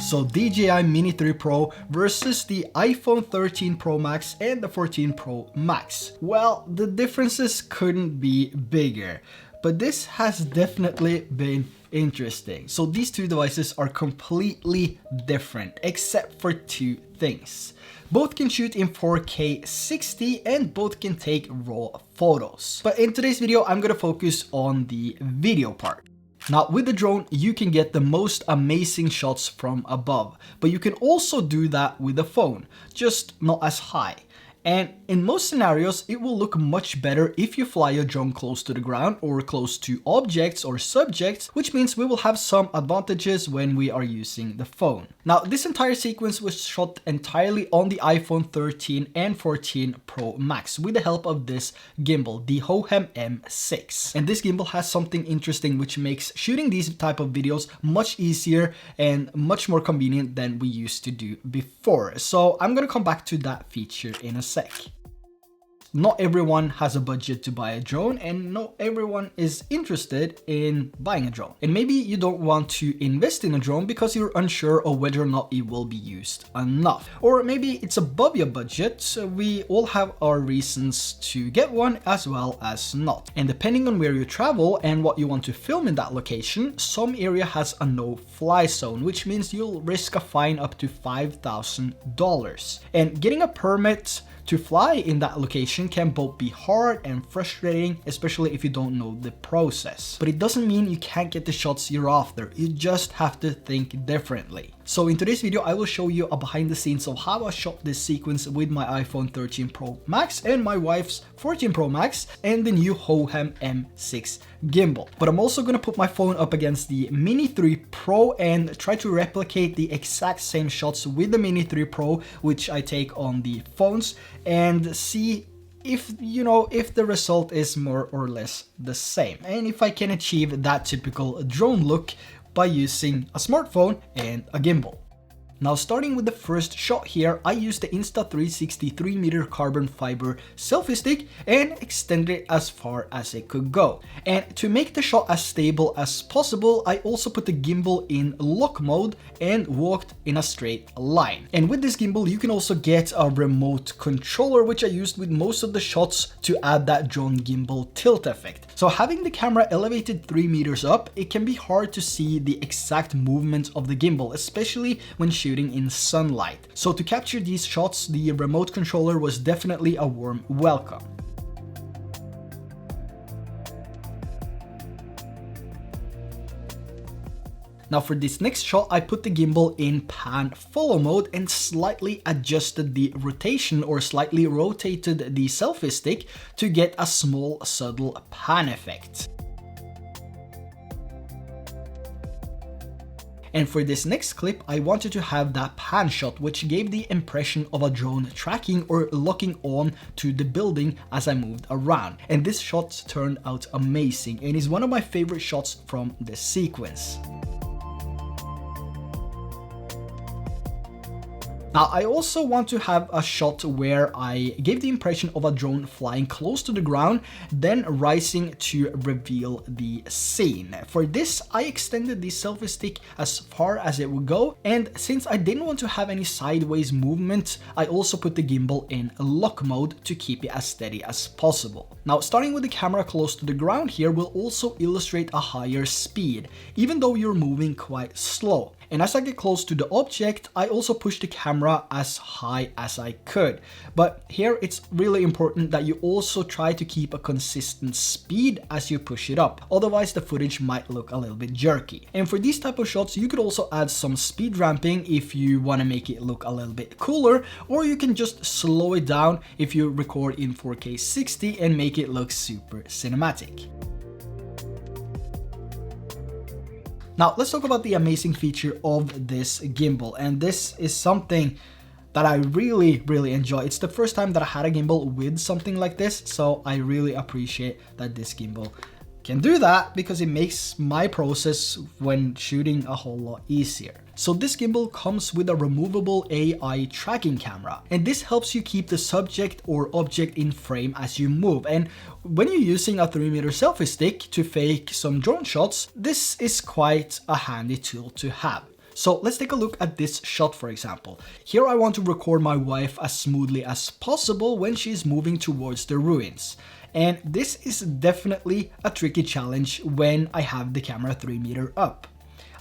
So DJI Mini 3 Pro versus the iPhone 13 Pro Max and the 14 Pro Max. Well, the differences couldn't be bigger, but this has definitely been interesting. So these two devices are completely different except for two things. Both can shoot in 4K 60 and both can take raw photos. But in today's video, I'm gonna focus on the video part. Now with the drone, you can get the most amazing shots from above, but you can also do that with the phone, just not as high. And in most scenarios, it will look much better if you fly your drone close to the ground or close to objects or subjects, which means we will have some advantages when we are using the phone. Now, this entire sequence was shot entirely on the iPhone 13 and 14 Pro Max with the help of this gimbal, the Hohem M6. And this gimbal has something interesting which makes shooting these type of videos much easier and much more convenient than we used to do before. So I'm gonna come back to that feature in a sec. Not everyone has a budget to buy a drone, and not everyone is interested in buying a drone. And maybe you don't want to invest in a drone because you're unsure of whether or not it will be used enough. Or maybe it's above your budget, so we all have our reasons to get one as well as not. And depending on where you travel and what you want to film in that location, some area has a no-fly zone, which means you'll risk a fine up to $5,000. And getting a permit to fly in that location can both be hard and frustrating, especially if you don't know the process. But it doesn't mean you can't get the shots you're after, you just have to think differently. So in today's video, I will show you a behind the scenes of how I shot this sequence with my iPhone 13 Pro Max and my wife's 14 Pro Max and the new Hohem M6 gimbal. But I'm also gonna put my phone up against the Mini 3 Pro and try to replicate the exact same shots with the Mini 3 Pro, which I take on the phones, and see if, you know, if the result is more or less the same, and if I can achieve that typical drone look by using a smartphone and a gimbal. Now starting with the first shot here, I used the Insta360 3-meter carbon fiber selfie stick and extended it as far as it could go. And to make the shot as stable as possible, I also put the gimbal in lock mode and walked in a straight line. And with this gimbal, you can also get a remote controller, which I used with most of the shots to add that drone gimbal tilt effect. So having the camera elevated 3 meters up, it can be hard to see the exact movement of the gimbal, especially when shooting in sunlight. So to capture these shots, the remote controller was definitely a warm welcome. Now for this next shot, I put the gimbal in pan follow mode and slightly adjusted the rotation, or slightly rotated the selfie stick to get a small subtle pan effect. And for this next clip, I wanted to have that pan shot, which gave the impression of a drone tracking or locking on to the building as I moved around. And this shot turned out amazing and is one of my favorite shots from this sequence. Now, I also want to have a shot where I gave the impression of a drone flying close to the ground, then rising to reveal the scene. For this, I extended the selfie stick as far as it would go, and since I didn't want to have any sideways movement, I also put the gimbal in lock mode to keep it as steady as possible. Now, starting with the camera close to the ground here will also illustrate a higher speed, even though you're moving quite slow. And as I get close to the object, I also push the camera as high as I could. But here it's really important that you also try to keep a consistent speed as you push it up. Otherwise the footage might look a little bit jerky. And for these type of shots, you could also add some speed ramping if you want to make it look a little bit cooler, or you can just slow it down if you record in 4K 60 and make it look super cinematic. Now let's talk about the amazing feature of this gimbal, and this is something that I really enjoy. It's the first time that I had a gimbal with something like this, so I really appreciate that this gimbal can do that because it makes my process when shooting a whole lot easier. So this gimbal comes with a removable AI tracking camera, and this helps you keep the subject or object in frame as you move. And when you're using a 3-meter selfie stick to fake some drone shots, this is quite a handy tool to have. So let's take a look at this shot, for example. Here I want to record my wife as smoothly as possible when she's moving towards the ruins. And this is definitely a tricky challenge when I have the camera 3 meters up.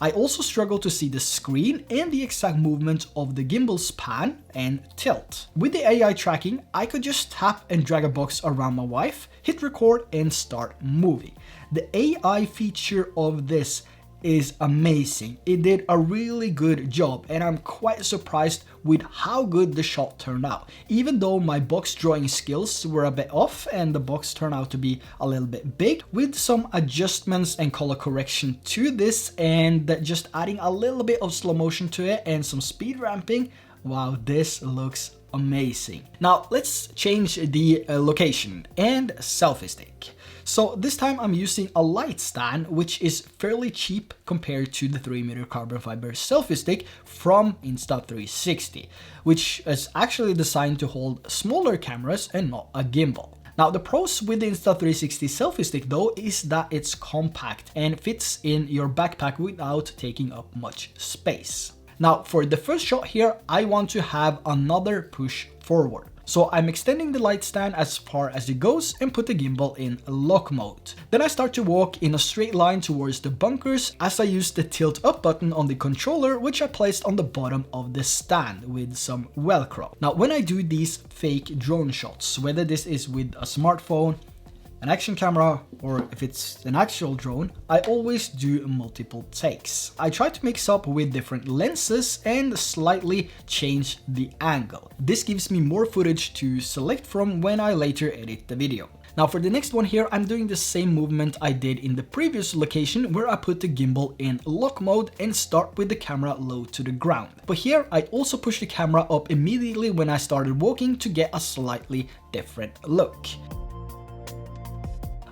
I also struggle to see the screen and the exact movement of the gimbal's pan and tilt. With the AI tracking, I could just tap and drag a box around my wife, hit record and start moving. The AI feature of this is amazing. It did a really good job and I'm quite surprised with how good the shot turned out. Even though my box drawing skills were a bit off and the box turned out to be a little bit big, with some adjustments and color correction to this and just adding a little bit of slow motion to it and some speed ramping, wow, this looks amazing. Now let's change the location and selfie stick. So this time I'm using a light stand, which is fairly cheap compared to the 3 meter carbon fiber selfie stick from Insta360, which is actually designed to hold smaller cameras and not a gimbal. Now the pros with the Insta360 selfie stick though is that it's compact and fits in your backpack without taking up much space. Now for the first shot here, I want to have another push forward. So I'm extending the light stand as far as it goes and put the gimbal in lock mode. Then I start to walk in a straight line towards the bunkers as I use the tilt up button on the controller, which I placed on the bottom of the stand with some Velcro. Now when I do these fake drone shots, whether this is with a smartphone, an action camera, or if it's an actual drone, I always do multiple takes. I try to mix up with different lenses and slightly change the angle. This gives me more footage to select from when I later edit the video. Now for the next one here, I'm doing the same movement I did in the previous location where I put the gimbal in lock mode and start with the camera low to the ground. But here I also push the camera up immediately when I started walking to get a slightly different look.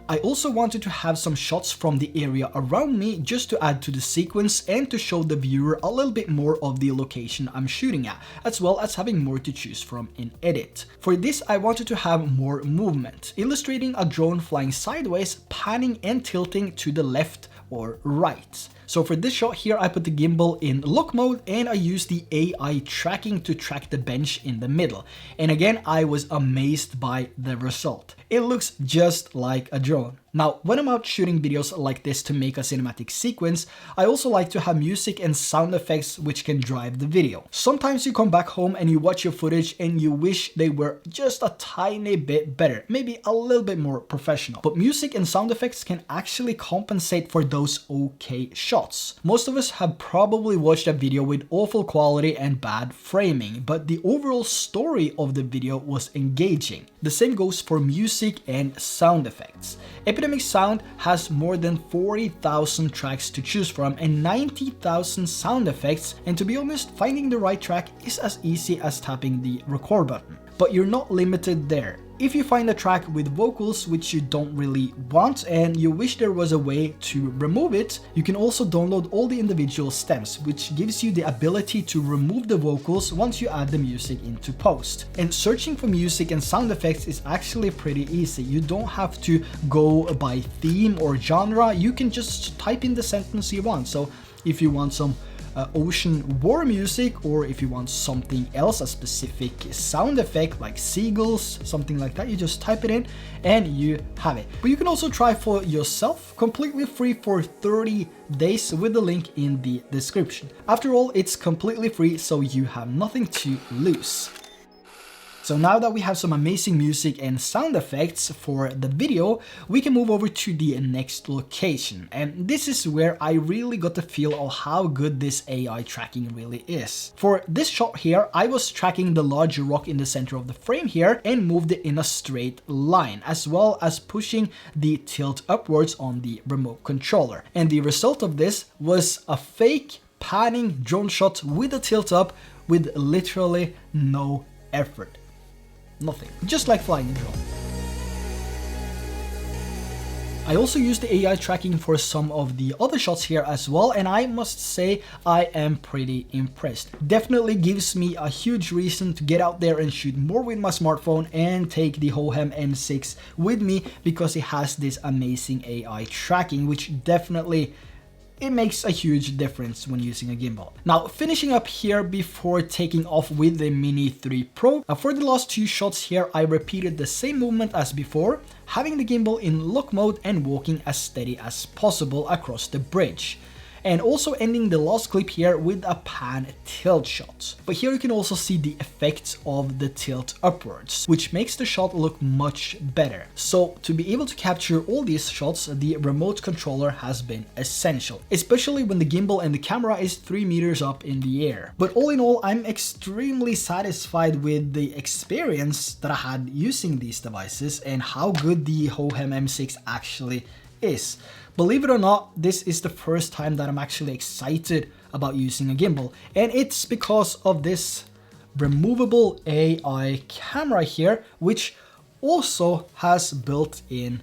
I also wanted to have some shots from the area around me just to add to the sequence and to show the viewer a little bit more of the location I'm shooting at, as well as having more to choose from in edit. For this I wanted to have more movement, illustrating a drone flying sideways, panning and tilting to the left or right. So for this shot here, I put the gimbal in lock mode and I used the AI tracking to track the bench in the middle. And again, I was amazed by the result. It looks just like a drone. Now, when I'm out shooting videos like this to make a cinematic sequence, I also like to have music and sound effects which can drive the video. Sometimes you come back home and you watch your footage and you wish they were just a tiny bit better, maybe a little bit more professional. But music and sound effects can actually compensate for those okay shots. Most of us have probably watched a video with awful quality and bad framing, but the overall story of the video was engaging. The same goes for music and sound effects. Epidemic Sound has more than 40,000 tracks to choose from and 90,000 sound effects, and to be honest, finding the right track is as easy as tapping the record button. But you're not limited there. If you find a track with vocals which you don't really want and you wish there was a way to remove it, you can also download all the individual stems, which gives you the ability to remove the vocals once you add the music into post. And searching for music and sound effects is actually pretty easy. You don't have to go by theme or genre, you can just type in the sentence you want. So if you want some ocean war music, or if you want something else, a specific sound effect like seagulls, something like that, you just type it in and you have it. But you can also try for yourself completely free for 30 days with the link in the description. After all, it's completely free, so you have nothing to lose. So now that we have some amazing music and sound effects for the video, we can move over to the next location. And this is where I really got the feel of how good this AI tracking really is. For this shot here, I was tracking the large rock in the center of the frame here and moved it in a straight line, as well as pushing the tilt upwards on the remote controller. And the result of this was a fake panning drone shot with a tilt up with literally no effort. Nothing, just like flying a drone. I also used the AI tracking for some of the other shots here as well, and I must say I am pretty impressed. Definitely gives me a huge reason to get out there and shoot more with my smartphone and take the Hohem M6 with me, because it has this amazing AI tracking, which definitely it makes a huge difference when using a gimbal. Now, finishing up here before taking off with the Mini 3 Pro, for the last 2 shots here, I repeated the same movement as before, having the gimbal in lock mode and walking as steady as possible across the bridge. And also ending the last clip here with a pan tilt shot. But here you can also see the effects of the tilt upwards, which makes the shot look much better. So to be able to capture all these shots, the remote controller has been essential, especially when the gimbal and the camera is 3 meters up in the air. But all in all, I'm extremely satisfied with the experience that I had using these devices and how good the Hohem M6 actually is. Believe it or not, this is the first time that I'm actually excited about using a gimbal, and it's because of this removable AI camera here, which also has built-in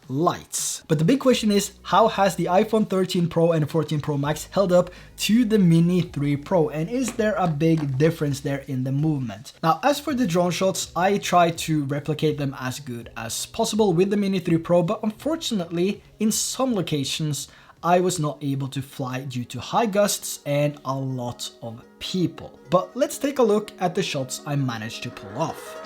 lights. But the big question is, how has the iPhone 13 Pro and 14 Pro Max held up to the Mini 3 Pro, and is there a big difference there in the movement? Now, as for the drone shots, I try to replicate them as good as possible with the Mini 3 Pro, but unfortunately, in some locations, I was not able to fly due to high gusts and a lot of people. But let's take a look at the shots I managed to pull off.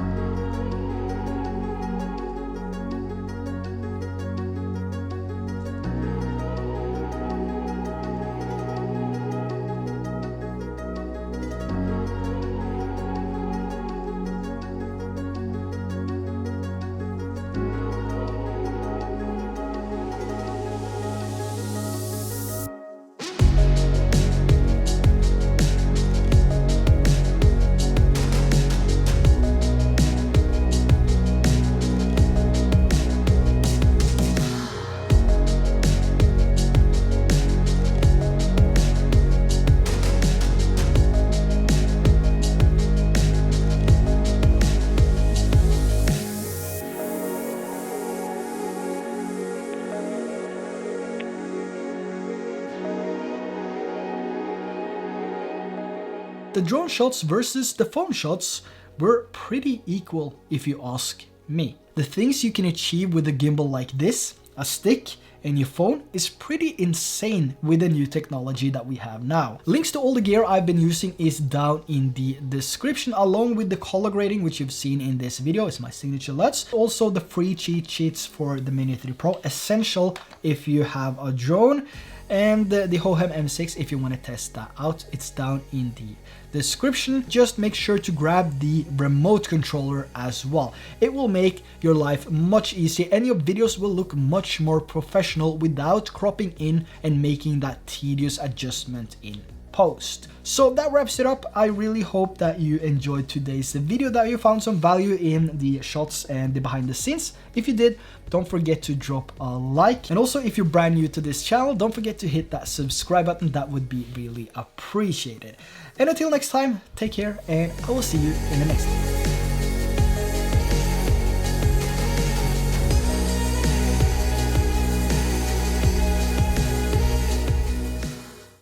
The drone shots versus the phone shots were pretty equal if you ask me. The things you can achieve with a gimbal like this, a stick, and your phone is pretty insane with the new technology that we have now. Links to all the gear I've been using is down in the description, along with the color grading, which you've seen in this video. It's my Signature LUTs. Also the free cheat sheets for the Mini 3 Pro, essential if you have a drone, and the Hohem M6 if you want to test that out. It's down in the description. Just make sure to grab the remote controller as well. It will make your life much easier and your videos will look much more professional without cropping in and making that tedious adjustment in post. So that wraps it up. I really hope that you enjoyed today's video, that you found some value in the shots and the behind the scenes. If you did, don't forget to drop a like. And also, if you're brand new to this channel, don't forget to hit that subscribe button. That would be really appreciated. And until next time, take care, and I will see you in the next one.